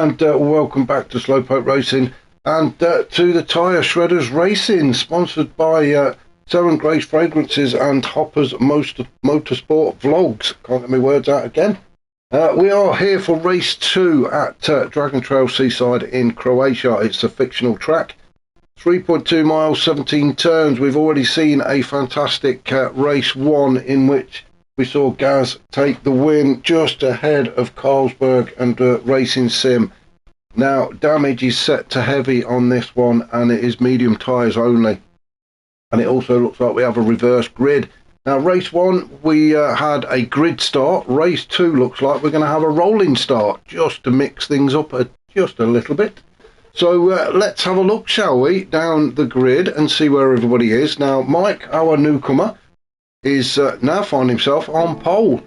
and welcome back to Slowpoke Racing and to the Tyre Shredders Racing, sponsored by Seven Grace Fragrances and Hopper's Motorsport Vlogs. Can't get my words out again. We are here for race 2 at Dragon Trail Seaside in Croatia. It's a fictional track, 3.2 miles, 17 turns. We've already seen a fantastic race 1 in which we saw Gaz take the win just ahead of Carlsberg and Racing Sim. Now, damage is set to heavy on this one, and it is medium tyres only. And it also looks like we have a reverse grid. Now, race 1, we had a grid start. Race 2 looks like we're going to have a rolling start, just to mix things up just a little bit. So let's have a look, shall we, down the grid and see where everybody is. Now, Mike, our newcomer, is now find himself on pole,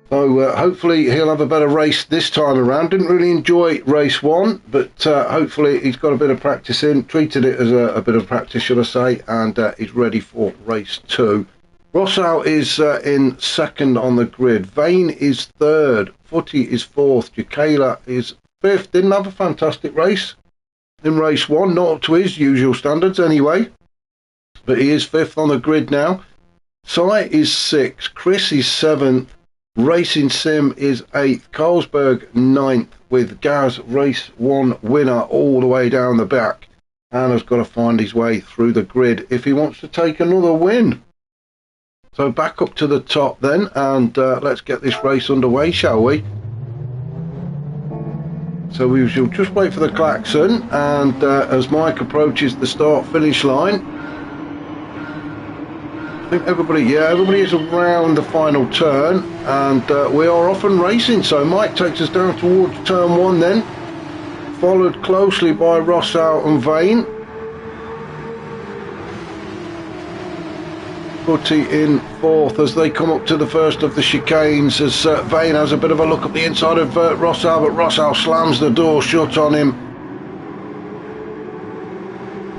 so hopefully he'll have a better race this time around. Didn't really enjoy race 1, but hopefully he's got a bit of practice in, treated it as a bit of practice, should I say, and he's ready for race 2. Rossow is in second on the grid, Vane is third, Footy is fourth, Jacala is fifth. Didn't have a fantastic race in race 1, not up to his usual standards anyway, but he is fifth on the grid now. Sai is 6th, Chris is 7th, Racing Sim is 8th, Carlsberg 9th, with Gaz race 1 winner all the way down the back, and has got to find his way through the grid if he wants to take another win. So back up to the top then, and let's get this race underway, shall we? So we shall just wait for the klaxon, and as Mike approaches the start-finish line, I think everybody is around the final turn, and we are off and racing. So Mike takes us down towards turn 1 then, followed closely by Rossow and Vane. Footy in 4th as they come up to the first of the chicanes, as Vane has a bit of a look at the inside of Rossow, but Rossow slams the door shut on him.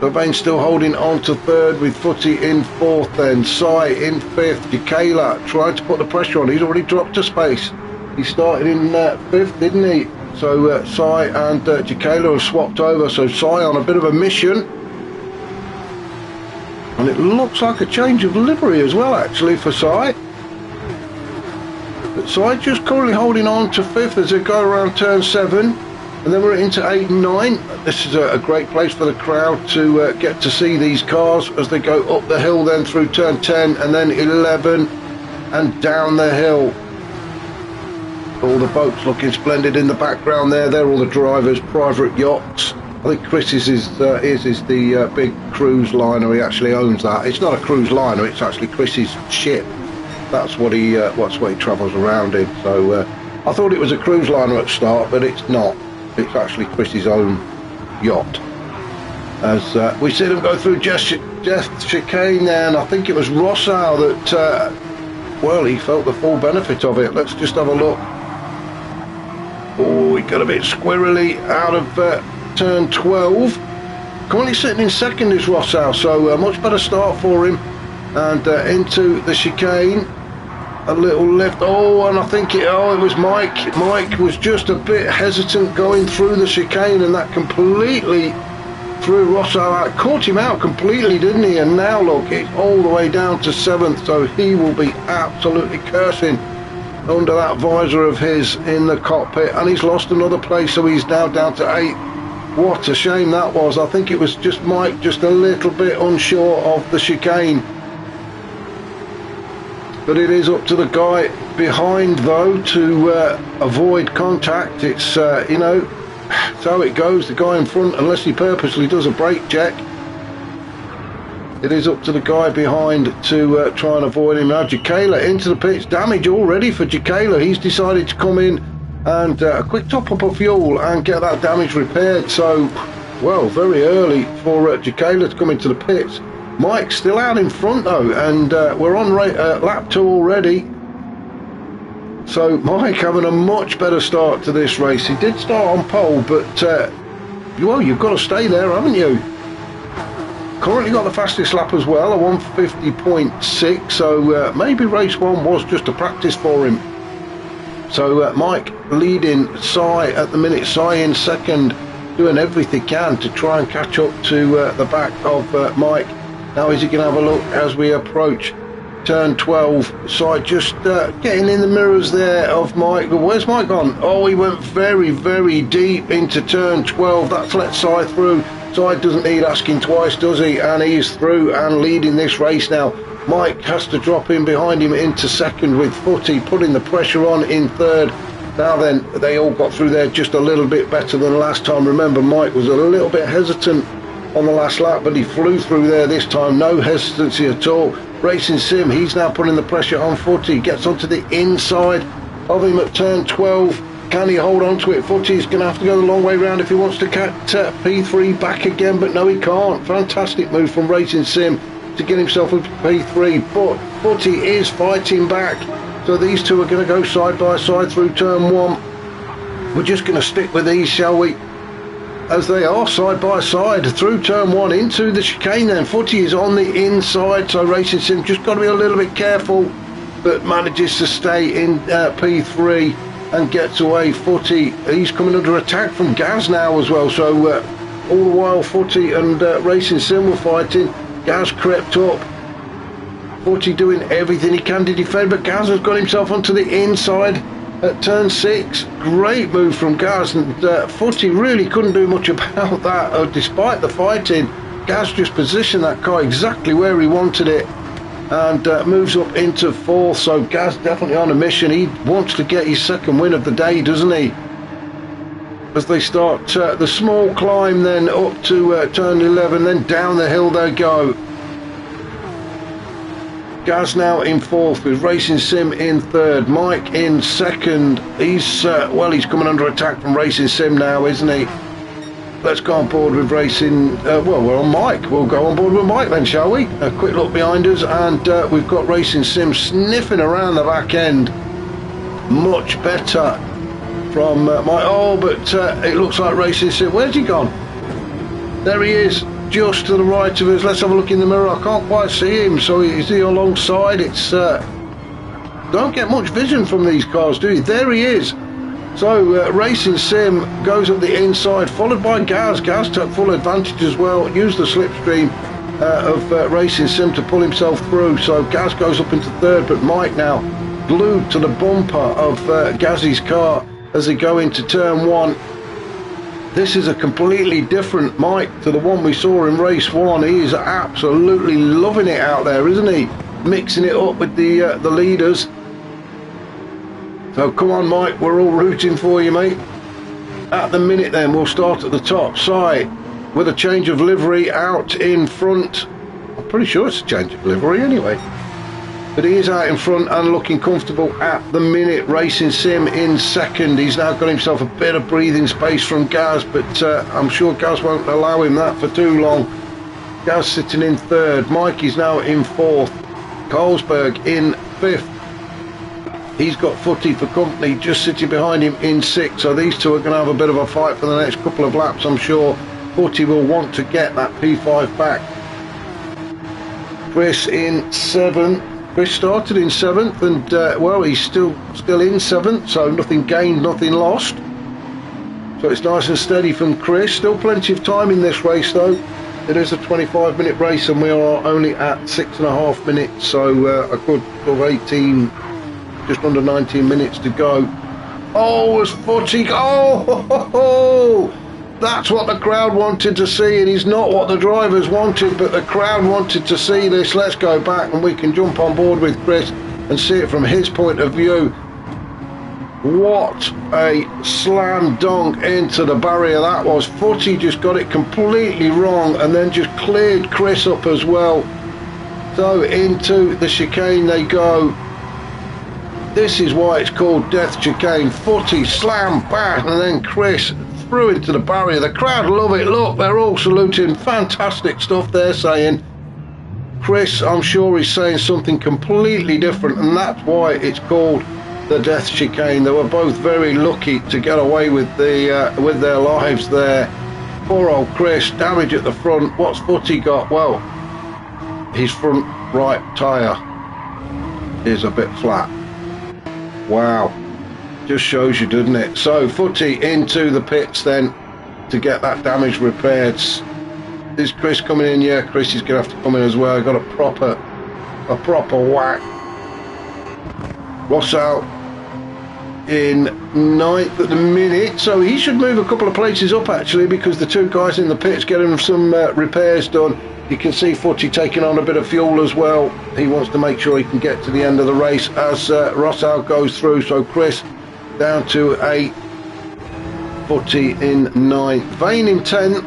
So Vane's still holding on to 3rd with Footy in 4th then, Sai in 5th, Jacala trying to put the pressure on. He's already dropped a space. He started in 5th, didn't he? So Sai and Jacala have swapped over, so Sai on a bit of a mission. And it looks like a change of livery as well, actually, for Sai. But Sai just currently holding on to 5th as they go around turn 7. And then we're into 8 and 9. This is a great place for the crowd to get to see these cars as they go up the hill, then through turn 10 and then 11 and down the hill. All the boats looking splendid in the background there. They're all the drivers' private yachts. I think Chris's is the big cruise liner. He actually owns that. It's not a cruise liner. It's actually Chris's ship. That's what he travels around in. So I thought it was a cruise liner at start, but it's not. It's actually Chris's own yacht. As we see them go through Jeff chicane there, and I think it was Rossow that, well, he felt the full benefit of it. Let's just have a look. Oh, he got a bit squirrely out of turn 12. Currently sitting in second is Rossow, so a much better start for him. And into the chicane. A little lift, and I think it was Mike. Mike was just a bit hesitant going through the chicane, and that completely threw Rossow out, caught him out completely, didn't he? And now look, it's all the way down to 7th, so he will be absolutely cursing under that visor of his in the cockpit, and he's lost another place, so he's now down to 8th. What a shame that was. I think it was just Mike just a little bit unsure of the chicane. But it is up to the guy behind, though, to avoid contact. It's, you know, it's how it goes. The guy in front, unless he purposely does a brake check, it is up to the guy behind to try and avoid him. Now, Jacala into the pits. Damage already for Jacala. He's decided to come in and a quick top-up of fuel and get that damage repaired. So, well, very early for Jacala to come into the pits. Mike's still out in front though, and we're on lap 2 already. So Mike having a much better start to this race. He did start on pole, but well, you've got to stay there, haven't you? Currently got the fastest lap as well, a 150.6, so maybe race 1 was just a practice for him. So Mike leading Cy at the minute. Cy in second, doing everything he can to try and catch up to the back of Mike. Now is he going to have a look as we approach turn 12? Cy just getting in the mirrors there of Mike. Where's Mike gone? Oh, he went very, very deep into turn 12. That's let Cy through. Cy doesn't need asking twice, does he? And he's through and leading this race now. Mike has to drop in behind him into second, with Footy putting the pressure on in third. Now then, they all got through there just a little bit better than last time. Remember, Mike was a little bit hesitant on the last lap, but he flew through there this time. No hesitancy at all. Racing Sim, he's now putting the pressure on Footy. Gets onto the inside of him at turn 12. Can he hold on to it? Footy's going to have to go the long way round if he wants to get P3 back again, but no, he can't. Fantastic move from Racing Sim to get himself up to P3, but Footy is fighting back. So these two are going to go side by side through turn 1. We're just going to stick with these, shall we? As they are side by side through turn 1 into the chicane then. Footy is on the inside, so Racing Sim just got to be a little bit careful, but manages to stay in P3 and gets away. Footy, he's coming under attack from Gaz now as well, so all the while Footy and Racing Sim were fighting. Gaz crept up. Footy doing everything he can to defend, but Gaz has got himself onto the inside at turn 6. Great move from Gaz, and Footy really couldn't do much about that. Despite the fighting, Gaz just positioned that car exactly where he wanted it and moves up into 4th. So Gaz definitely on a mission. He wants to get his second win of the day, doesn't he? As they start the small climb then up to turn 11, then down the hill they go. Gaz now in 4th with Racing Sim in 3rd. Mike in 2nd. He's well, he's coming under attack from Racing Sim now, isn't he? Let's go on board with Racing. Well, we're on Mike. We'll go on board with Mike then, shall we? A quick look behind us, and we've got Racing Sim sniffing around the back end. Much better from Mike. Oh, but it looks like Racing Sim. Where's he gone? There he is, just to the right of us. Let's have a look in the mirror. I can't quite see him. So is he alongside? It's don't get much vision from these cars, do you? There he is. So Racing Sim goes up the inside, followed by Gaz. Gaz took full advantage as well. Used the slipstream of Racing Sim to pull himself through. So Gaz goes up into 3rd, but Mike now glued to the bumper of Gaz's car as they go into turn 1. This is a completely different Mike to the one we saw in race 1. He is absolutely loving it out there, isn't he? Mixing it up with the leaders. So come on, Mike, we're all rooting for you, mate. At the minute then, we'll start at the top side with a change of livery out in front. I'm pretty sure it's a change of livery anyway. But he is out in front and looking comfortable at the minute. Racing Sim in 2nd. He's now got himself a bit of breathing space from Gaz, but I'm sure Gaz won't allow him that for too long. Gaz sitting in 3rd. Mike is now in 4th. Carlsberg in 5th. He's got Footy for company, just sitting behind him in 6th. So these two are going to have a bit of a fight for the next couple of laps, I'm sure. Footy will want to get that P5 back. Chris in 7th. Chris started in 7th, and well, he's still in 7th, so nothing gained, nothing lost. So it's nice and steady from Chris. Still plenty of time in this race though. It is a 25-minute race, and we are only at 6.5 minutes, so a good sort of 18, just under 19 minutes to go. Oh, as Footy, oh, that's what the crowd wanted to see. It is not what the drivers wanted, but the crowd wanted to see this. Let's go back and we can jump on board with Chris and see it from his point of view. What a slam dunk into the barrier that was. Footy just got it completely wrong and then just cleared Chris up as well. So into the chicane they go. This is why it's called Death Chicane. Footy slam back and then Chris through into the barrier. The crowd love it. Look, they're all saluting. Fantastic stuff they're saying. Chris, I'm sure, is saying something completely different, and that's why it's called the Death Chicane. They were both very lucky to get away with with their lives there. Poor old Chris, damage at the front. What's Footy got? Well, his front right tyre is a bit flat. Wow. Just shows you, doesn't it? So Footy into the pits then to get that damage repaired. Is Chris coming in? Yeah, Chris is going to have to come in as well. Got a proper whack. Ross out in 9th at the minute, so he should move a couple of places up actually, because the two guys in the pits getting some repairs done. You can see Footy taking on a bit of fuel as well. He wants to make sure he can get to the end of the race as Rossau goes through. So Chris down to 8th, Footy in 9th, Vane in 10th.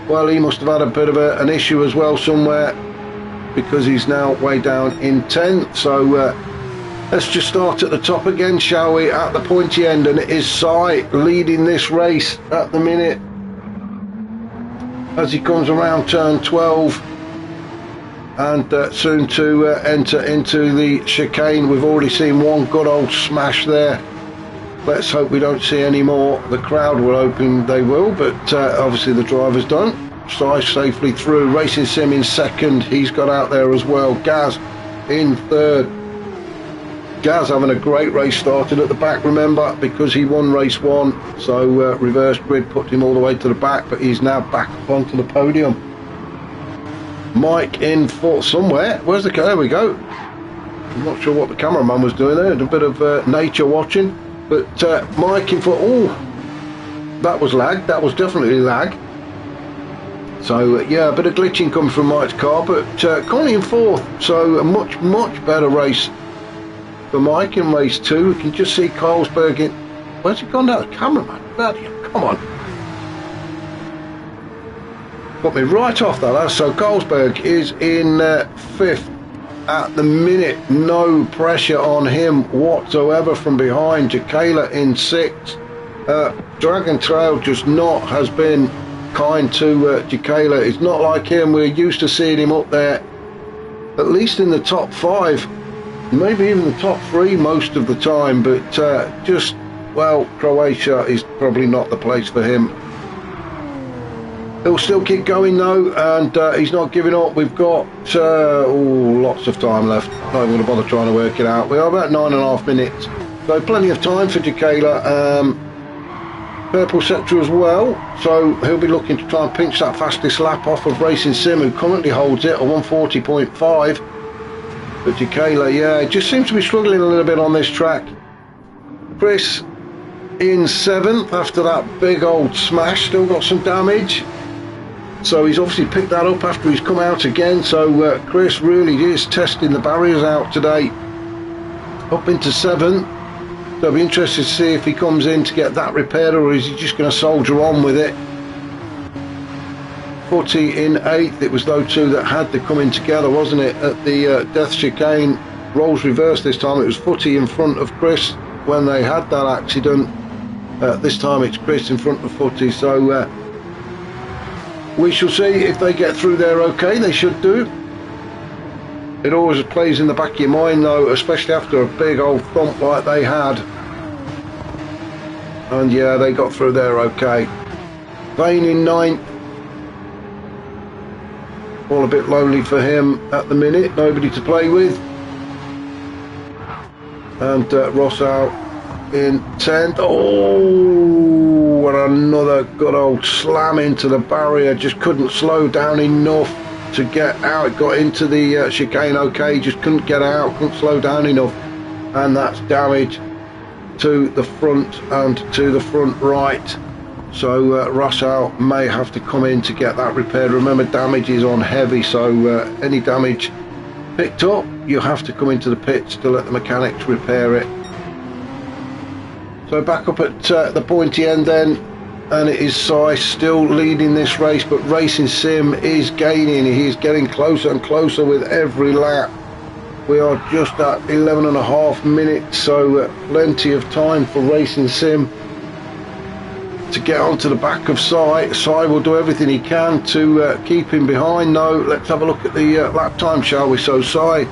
Well, he must have had a bit of an issue as well somewhere, because he's now way down in 10th. So let's just start at the top again, shall we, at the pointy end, and it is Sai leading this race at the minute as he comes around turn 12 and soon to enter into the chicane. We've already seen one good old smash there. Let's hope we don't see any more. The crowd will open, they will, but obviously the drivers don't. Sai safely through. Racing Sim in 2nd, he's got out there as well. Gaz in 3rd. Gaz having a great race, started at the back, remember, because he won race 1. So reverse grid put him all the way to the back, but he's now back up onto the podium. Mike in 4th somewhere. Where's the car? There we go. I'm not sure what the cameraman was doing there. A bit of nature watching. But Mike in 4th. Oh, that was lag. That was definitely lag. So yeah, a bit of glitching coming from Mike's car, but Connie in 4th. So a much better race for Mike in race 2. We can just see Carlsberg in. Where's he gone down? The cameraman. Bloody hell, come on. Got me right off that last. So Carlsberg is in 5th at the minute. No pressure on him whatsoever from behind. Jakayla in 6th. Dragon Trail just has been kind to Jakayla. It's not like him. We're used to seeing him up there, at least in the top 5, maybe even the top 3 most of the time, but just, well, Croatia is probably not the place for him. He'll still keep going though, and he's not giving up. We've got lots of time left. Not even going to bother trying to work it out. We are about 9.5 minutes, so plenty of time for Jakayla. Purple sector as well, so he'll be looking to try and pinch that fastest lap off of Racing Sim, who currently holds it at 140.5. But Jakayla, yeah, just seems to be struggling a little bit on this track. Chris in 7th after that big old smash, still got some damage, so he's obviously picked that up after he's come out again. So Chris really is testing the barriers out today, up into 7th. So I'll be interested to see if he comes in to get that repaired, or is he just going to soldier on with it. Footy in 8th. It was those two that had to come in together, wasn't it, at the death chicane. Roles reversed this time. It was Footy in front of Chris when they had that accident. This time it's Chris in front of Footy. So we shall see if they get through there okay. They should do. It always plays in the back of your mind though, especially after a big old thump like they had. And yeah, they got through there okay. Vane in 9th. All a bit lonely for him at the minute, nobody to play with. And Ross out in 10th. Oh, and another good old slam into the barrier. Just couldn't slow down enough to get out. Got into the chicane okay, just couldn't get out, couldn't slow down enough, and that's damage to the front and to the front right. So Russell may have to come in to get that repaired. Remember, damage is on heavy, so any damage picked up, you have to come into the pits to let the mechanics repair it. So back up at the pointy end then, and it is Sai still leading this race, but Racing Sim is gaining. He's getting closer and closer with every lap. We are just at 11.5 minutes, so plenty of time for Racing Sim to get onto the back of Sai. Sai will do everything he can to keep him behind though. Let's have a look at the lap time, shall we? So Sai,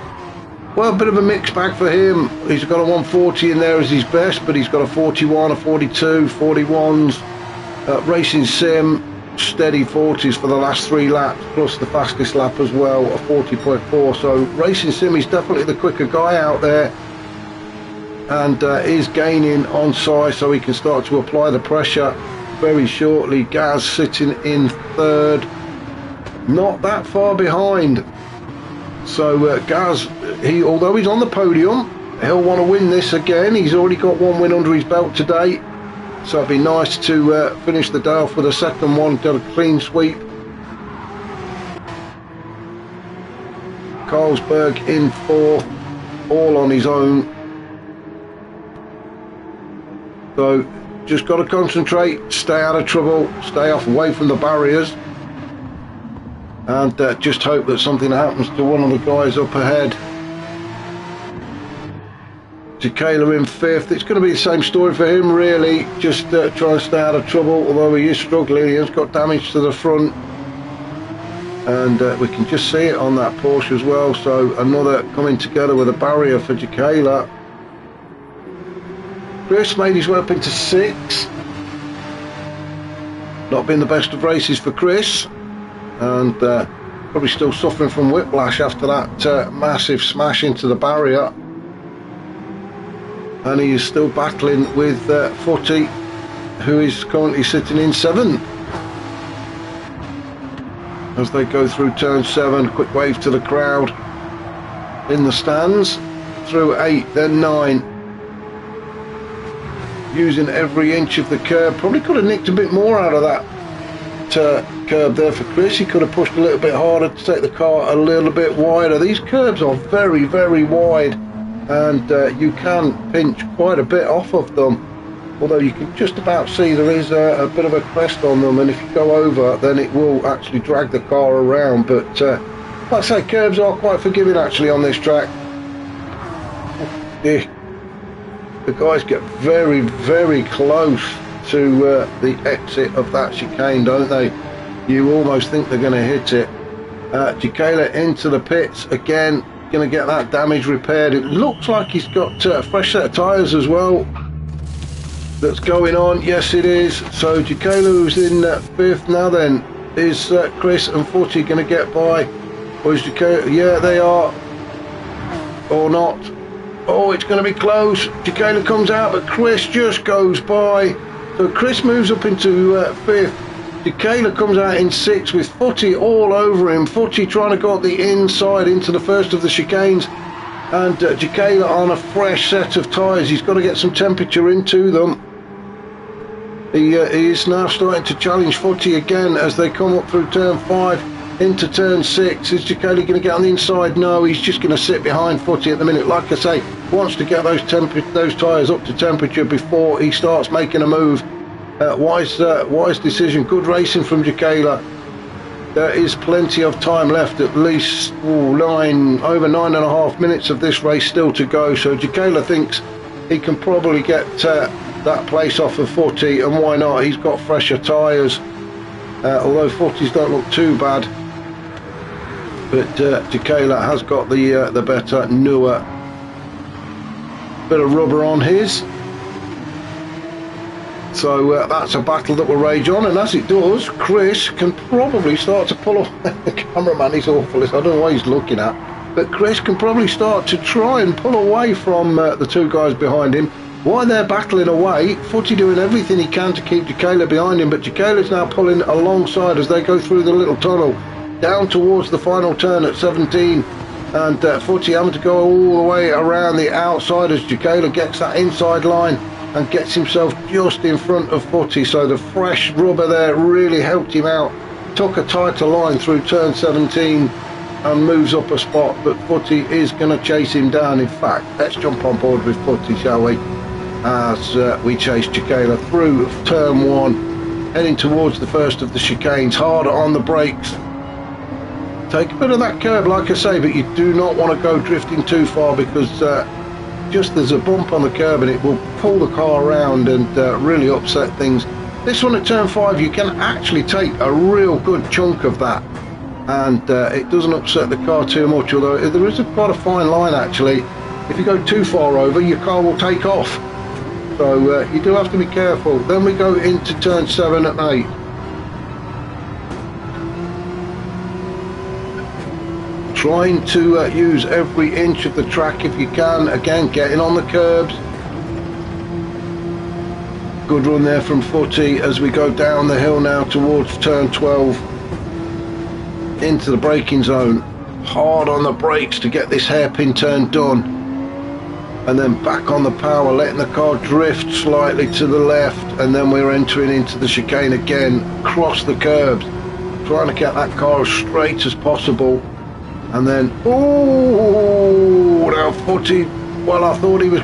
well, a bit of a mixed bag for him. He's got a 140 in there as his best, but he's got a 41, a 42, 41s. Racing Sim, steady 40s for the last 3 laps, plus the fastest lap as well, a 40.4. So Racing Sim is definitely the quicker guy out there. and is gaining on size, so he can start to apply the pressure very shortly. Gaz sitting in third, not that far behind. So Gaz, although he's on the podium, he'll want to win this again. He's already got one win under his belt today, so it'd be nice to finish the day off with a second one, get a clean sweep. Carlsberg in fourth, all on his own. So just got to concentrate, stay out of trouble, stay off away from the barriers, and just hope that something happens to one of the guys up ahead. Jacala in fifth. It's going to be the same story for him really, just try and stay out of trouble, although he is struggling. He has got damage to the front, and we can just see it on that Porsche as well. So another coming together with a barrier for Jacala. Chris made his way up into sixth. Not been the best of races for Chris, and probably still suffering from whiplash after that massive smash into the barrier. And he is still battling with Footy, who is currently sitting in seventh. As they go through turn 7, quick wave to the crowd in the stands, through 8, then 9. Using every inch of the curb. Probably could have nicked a bit more out of that curb there for Chris. He could have pushed a little bit harder to take the car a little bit wider. These curbs are very, very wide, and you can pinch quite a bit off of them, although you can just about see there is a bit of a crest on them, and if you go over then it will actually drag the car around. But like I say, curbs are quite forgiving actually on this track. The guys get very, very close to the exit of that chicane, don't they? You almost think they're going to hit it. Jacala into the pits again, going to get that damage repaired. It looks like he's got a fresh set of tyres as well that's going on. Yes, it is. So Jacala, who's in fifth now, then is Chris and Footy going to get by, or is Jacala? Yeah, they are, or not. Oh, it's going to be close. Jacala comes out, but Chris just goes by. So Chris moves up into fifth. Jacala comes out in sixth with Footy all over him. Footy trying to go up the inside into the first of the chicanes, and Jacala on a fresh set of tyres. He's got to get some temperature into them. He is now starting to challenge Footy again as they come up through turn 5 into turn 6. Is Jacala going to get on the inside? No, he's just going to sit behind Footy at the minute. Like I say, wants to get those tyres up to temperature before he starts making a move. Wise decision. Good racing from Jacala. There is plenty of time left, at least over 9.5 minutes of this race still to go. So Jacala thinks he can probably get that place off of Footy, and why not? He's got fresher tyres, although Footy's don't look too bad. But Jacala has got the better, newer bit of rubber on his. So that's a battle that will rage on, and as it does, Chris can probably start to pull away. The cameraman is awful, I don't know what he's looking at, but Chris can probably start to try and pull away from the two guys behind him. While they're battling away, Footy doing everything he can to keep Jacala behind him, but Jacala's now pulling alongside as they go through the little tunnel down towards the final turn at 17, and Footy having to go all the way around the outside as Jacala gets that inside line and gets himself just in front of Footy. So the fresh rubber there really helped him out. Took a tighter line through turn 17 and moves up a spot, but Footy is going to chase him down. In fact, let's jump on board with Footy, shall we, as we chase Jacala through turn 1, heading towards the first of the chicanes. Harder on the brakes, take a bit of that curb, like I say, but you do not want to go drifting too far, because just there's a bump on the curb and it will pull the car around and really upset things. This one at turn 5, you can actually take a real good chunk of that, and it doesn't upset the car too much, although there is quite a fine line actually. If you go too far over, your car will take off, so you do have to be careful. Then we go into turn 7 at 8. Trying to use every inch of the track if you can. Again, getting on the curbs, Good run there from Footy as we go down the hill now towards turn 12 into the braking zone. Hard on the brakes to get this hairpin turn done, and then back on the power, letting the car drift slightly to the left, and then we're entering into the chicane again, across the curbs, trying to get that car as straight as possible. And then, oh, now Footy, well, I thought he was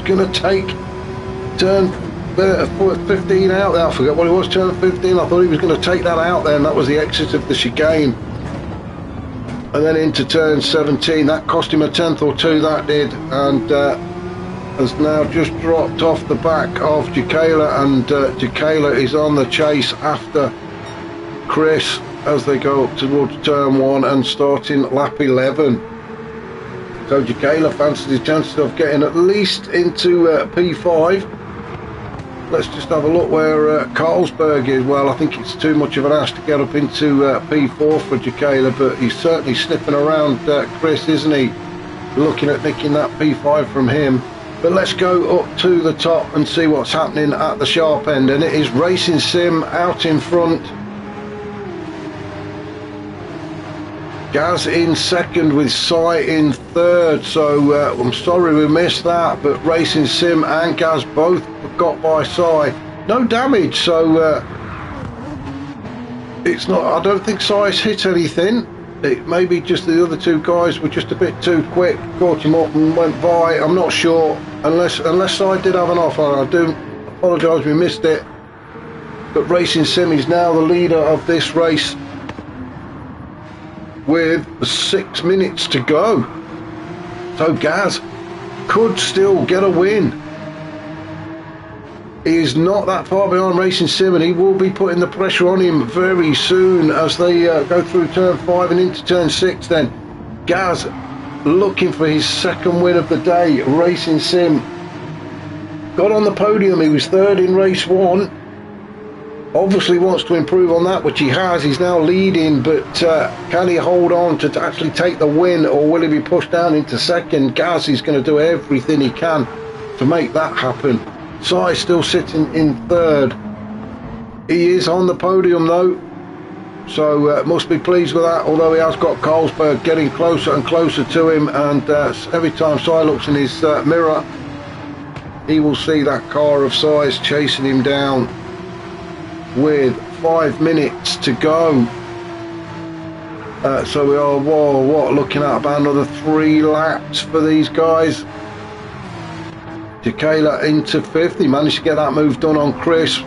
going to take turn 15 out there. I forget what it was, turn 15. I thought he was going to take that out there, and that was the exit of the chicane. And then into turn 17, that cost him a tenth or two, that did, and has now just dropped off the back of Jacala, and Jacala is on the chase after Chris as they go up towards turn 1 and starting lap 11. So Jacala fancies his chances of getting at least into P5. Let's just have a look where Carlsberg is. Well, I think it's too much of an ask to get up into P4 for Jacala, but he's certainly sniffing around Chris, isn't he? Looking at nicking that P5 from him. But let's go up to the top and see what's happening at the sharp end, and it is Racing Sim out in front. Gaz in second with Sai in third, so I'm sorry we missed that, but Racing Sim and Gaz both got by Sai. No damage, so it's not, I don't think Sai's hit anything. It may be just the other two guys were just a bit too quick, caught him up and went by. I'm not sure, unless Sai did have an off on. I do apologise we missed it, but Racing Sim is now the leader of this race with 6 minutes to go. So Gaz could still get a win. He is not that far behind Racing Sim, and he will be putting the pressure on him very soon as they go through turn 5 and into turn 6 then. Gaz looking for his second win of the day. Racing Sim got on the podium, he was third in race 1. Obviously wants to improve on that, which he has. He's now leading, but can he hold on to actually take the win, or will he be pushed down into second? Gaz is going to do everything he can to make that happen. Sai still sitting in third. He is on the podium though, so must be pleased with that, although he has got Carlsberg getting closer and closer to him, and every time Sai looks in his mirror, he will see that car of Sai's chasing him down with 5 minutes to go. So we are looking at about another 3 laps for these guys. Jacala into 5th. He managed to get that move done on Chris.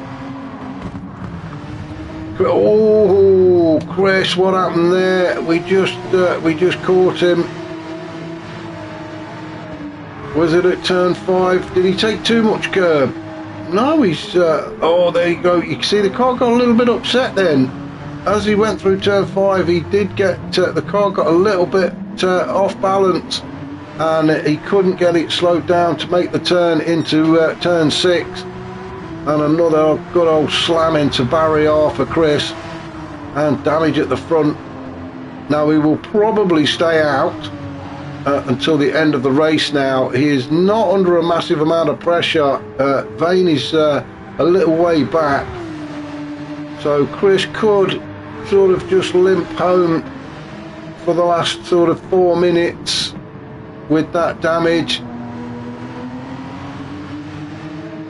Oh, Chris, what happened there? We just caught him. Was it at turn 5? Did he take too much curb? No, he's oh, there you go. You can see the car got a little bit upset then. As he went through turn 5, he did get the car got a little bit off balance, and he couldn't get it slowed down to make the turn into turn 6, and another good old slam into barrier for Chris, and damage at the front. Now he will probably stay out until the end of the race. Now he is not under a massive amount of pressure. Vane is a little way back, so Chris could sort of just limp home for the last sort of 4 minutes with that damage.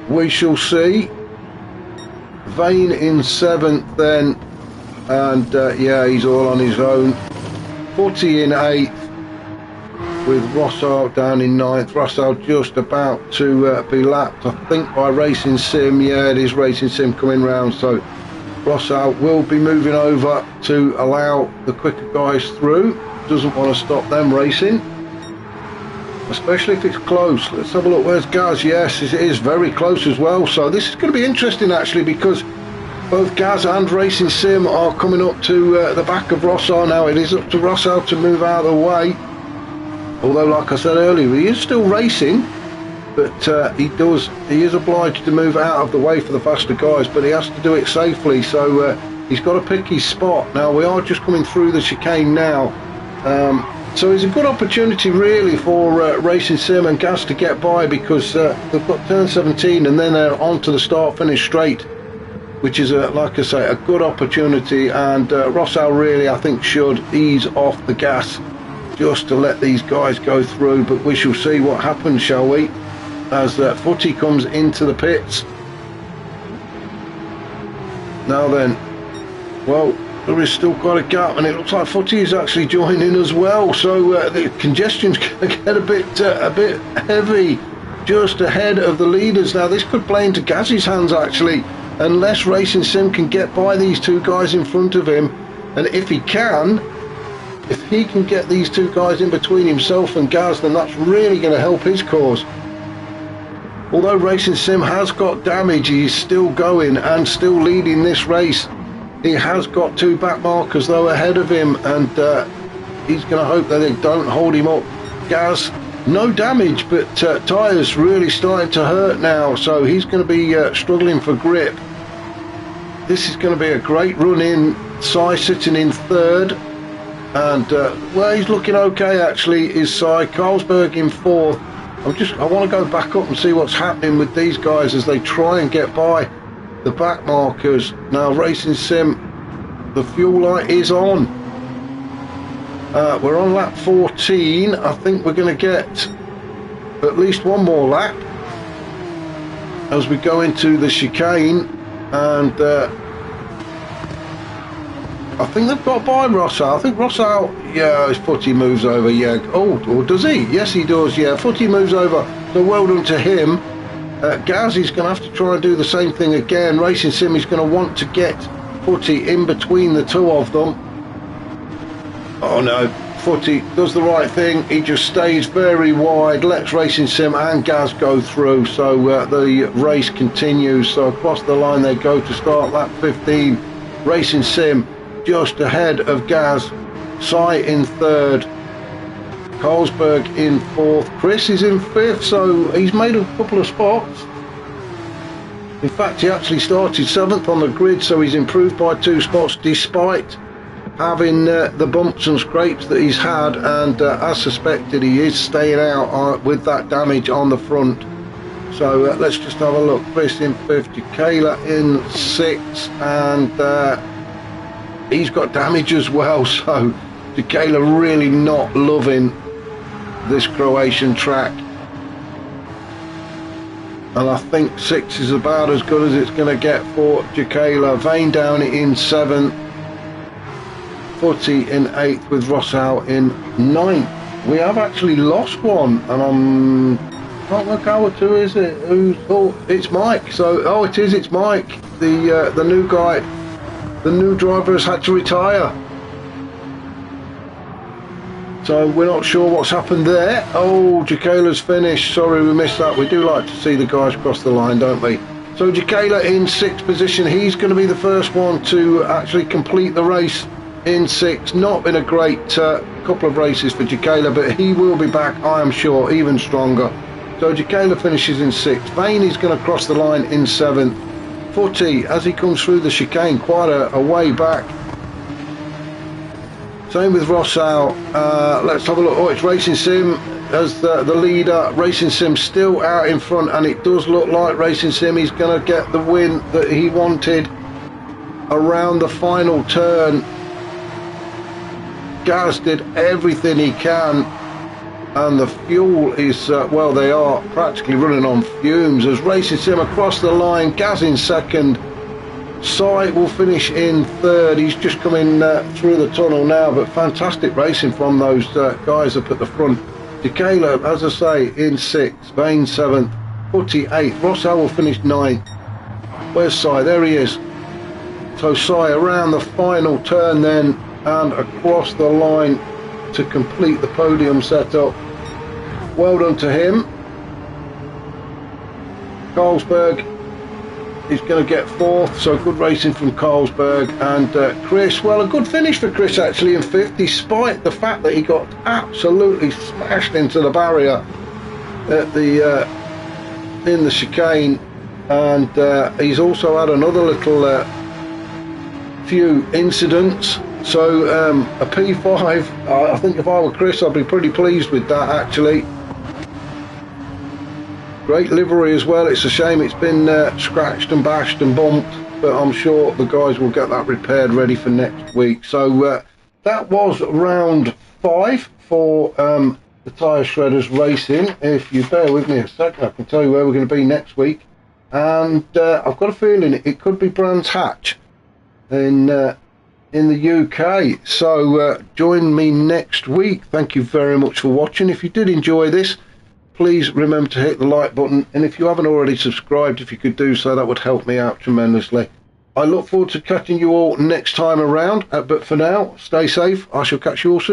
We shall see. Vane in 7th then, and yeah, he's all on his own. Footy in 8th, with Rossall down in 9th. Rossall just about to be lapped, I think, by Racing Sim. Yeah, it is Racing Sim coming round, so Rossall will be moving over to allow the quicker guys through. Doesn't want to stop them racing, especially if it's close. Let's have a look. Where's Gaz? Yes, it is very close as well. So this is going to be interesting actually, because both Gaz and Racing Sim are coming up to the back of Rossall now. It is up to Rossall to move out of the way. Although, like I said earlier, he is still racing, but he is obliged to move out of the way for the faster guys, but he has to do it safely, so he's got to pick his spot. Now we are just coming through the chicane now. So it's a good opportunity really for Racing Sim and Gas to get by, because they've got turn 17 and then they're on to the start finish straight, which is like I say, a good opportunity. And Rossau really, I think, should ease off the gas just to let these guys go through. But we shall see what happens, shall we, as Footy comes into the pits. Now then, well, there is still quite a gap, and it looks like Footy is actually joining as well. So the congestion's going to get a bit heavy just ahead of the leaders. Now this could play into Gaz's hands actually, unless Racing Sim can get by these two guys in front of him. And if he can get these two guys in between himself and Gaz, then that's really going to help his cause. Although Racing Sim has got damage, he's still going and still leading this race. He has got two back markers though ahead of him, and he's going to hope that they don't hold him up. Gaz, no damage, but tyres really starting to hurt now, so he's going to be struggling for grip. This is going to be a great run in. Sai sitting in third, and well, he's looking okay actually, is Sai. Carlsberg in fourth. I want to go back up and see what's happening with these guys as they try and get by the back markers. Now Racing Sim, the fuel light is on. We're on lap 14. I think we're going to get at least one more lap as we go into the chicane, and I think they've got by Rossau. I think Rossau, yeah, his Footy moves over, yeah. Oh, or does he? Yes, he does, yeah. Footy moves over, so well done to him. Gaz is going to have to try and do the same thing again. Racing Sim is going to want to get Footy in between the two of them. Oh no, Footy does the right thing. He just stays very wide, lets Racing Sim and Gaz go through. So the race continues. So across the line they go to start lap 15. Racing Sim just ahead of Gaz. Sai in third. Carlsberg in fourth. Chris is in fifth, so he's made a couple of spots. In fact, he actually started seventh on the grid, so he's improved by 2 spots despite having the bumps and scrapes that he's had. And as suspected, he is staying out with that damage on the front. So let's just have a look. Chris in fifth, Jacala in sixth, and he's got damage as well. So Jacala really not loving this Croatian track, and I think 6 is about as good as it's going to get for Jacala. Vane down in 7th, Footy in 8th, with Rossau in 9th. We have actually lost one, and can't work out who is it. Oh, it's Mike. So oh, it's Mike, the new guy. The new driver has had to retire. So we're not sure what's happened there. Oh, Jacala's finished. Sorry, we missed that. We do like to see the guys cross the line, don't we? So Jacala in 6th position. He's going to be the first one to actually complete the race in 6th. Not been a great couple of races for Jacala, but he will be back, I am sure, even stronger. So Jacala finishes in 6th. Vane is going to cross the line in 7th. Footy, as he comes through the chicane, quite a way back. Same with Rossau. Let's have a look. Oh, it's Racing Sim as the leader. Racing Sim still out in front, and it does look like Racing Sim is going to get the win that he wanted around the final turn. Gaz did everything he can, and the fuel is, well, they are practically running on fumes as Racing Sim across the line. Gaz in 2nd. Sai will finish in 3rd. He's just coming through the tunnel now, but fantastic racing from those guys up at the front. Jacala, as I say, in 6th. Vane 7th. Footy 8th. Rossau will finish 9th. Where's Sai? There he is. So Sai around the final turn then, and across the line to complete the podium setup. Well done to him. Carlsberg is going to get 4th, so good racing from Carlsberg. And Chris, well, a good finish for Chris actually in 5th, despite the fact that he got absolutely smashed into the barrier at the in the chicane. And he's also had another little few incidents So a P5, I think if I were Chris, I'd be pretty pleased with that actually. Great livery as well. It's a shame it's been scratched and bashed and bumped, but I'm sure the guys will get that repaired ready for next week. So that was round 5 for the Tyre Shredders Racing. If you bear with me a second, I can tell you where we're going to be next week. And I've got a feeling it could be Brands Hatch in the UK. So join me next week. Thank you very much for watching. If you did enjoy this, please remember to hit the like button, and if you haven't already subscribed, if you could do so, that would help me out tremendously. I look forward to catching you all next time around, but for now, stay safe. I shall catch you all soon.